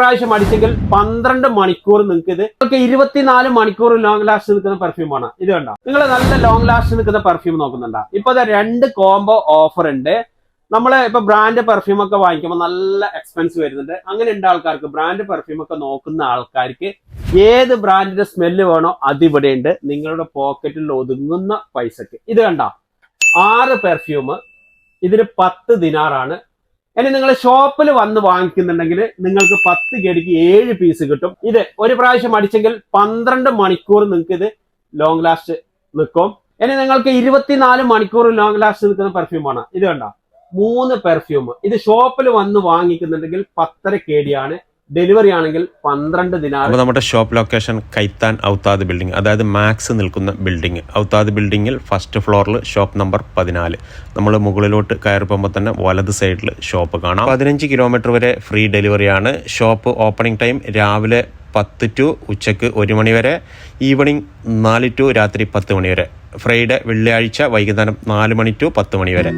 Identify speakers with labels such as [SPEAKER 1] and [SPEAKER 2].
[SPEAKER 1] പ്രാവശ്യം അടിച്ചെങ്കിൽ 12 മണിക്കൂർ നിങ്ങൾക്ക് ഇത് 24 മണിക്കൂർ ലോങ് ലാസ്റ്റ് നിൽക്കുന്ന പെർഫ്യൂമാണ്. ഇത് കണ്ടോ, നിങ്ങൾ നല്ല ലോങ് ലാസ്റ്റ് നിൽക്കുന്ന പെർഫ്യൂം നോക്കുന്നുണ്ടോ? ഇപ്പൊ 2 കോംബോ ഓഫർ ഉണ്ട്. നമ്മള് ഇപ്പൊ ബ്രാൻഡ് പെർഫ്യൂം ഒക്കെ വാങ്ങിക്കുമ്പോൾ നല്ല എക്സ്പെൻസ് വരുന്നുണ്ട്. അങ്ങനെ ഉണ്ട് ആൾക്കാർക്ക്, ബ്രാൻഡ് പെർഫ്യൂം ഒക്കെ നോക്കുന്ന ആൾക്കാർക്ക് ഏത് ബ്രാൻഡിന്റെ സ്മെല്ല് വേണോ അത് ഇവിടെ ഉണ്ട്, നിങ്ങളുടെ പോക്കറ്റിൽ ഒതുങ്ങുന്ന പൈസക്ക്. ഇത് കണ്ടോ, 6 പെർഫ്യൂം, ഇതിന് 10 ദിനാറാണ്. ഇനി നിങ്ങൾ ഷോപ്പിൽ വന്ന് വാങ്ങിക്കുന്നുണ്ടെങ്കിൽ നിങ്ങൾക്ക് 10 ഗഡിക്ക് 7 പീസ് കിട്ടും. ഇത് ഒരു പ്രാവശ്യം അടിച്ചെങ്കിൽ 12 മണിക്കൂർ നിങ്ങൾക്ക് ഇത് ലോങ് ലാസ്റ്റ് നിൽക്കും. ഇനി നിങ്ങൾക്ക് 24 മണിക്കൂർ ലോങ് ലാസ്റ്റ് നിൽക്കുന്ന പെർഫ്യൂമാണ്. ഇത് കണ്ടോ, 3 പെർഫ്യൂം. ഇത് ഷോപ്പിൽ വന്ന് വാങ്ങിക്കുന്നുണ്ടെങ്കിൽ 10.5 KD ആണ്. ഡെലിവറി ആണെങ്കിൽ 12 ദിനാർ.
[SPEAKER 2] അപ്പോൾ നമ്മുടെ ഷോപ്പ് ലൊക്കേഷൻ കൈത്താൻ ഔത്താദ് ബിൽഡിംഗ്, അതായത് മാക്സ് നിൽക്കുന്ന ബിൽഡിംഗ്. ഔത്താദ് ബിൽഡിംഗിൽ ഫസ്റ്റ് ഫ്ലോറിൽ ഷോപ്പ് നമ്പർ 14. നമ്മൾ മുകളിലോട്ട് കയറിപ്പോകുമ്പോൾ തന്നെ വലത് സൈഡിൽ ഷോപ്പ് കാണാം. 15 കിലോമീറ്റർ വരെ ഫ്രീ ഡെലിവറിയാണ്. ഷോപ്പ് ഓപ്പണിംഗ് ടൈം രാവിലെ 10 to ഉച്ചക്ക് 1 മണി വരെ, ഈവനിങ് 4 to രാത്രി 10 മണി വരെ. ഫ്രൈഡേ വെള്ളിയാഴ്ച വൈകുന്നേരം 4 മണി to 10 മണി വരെ.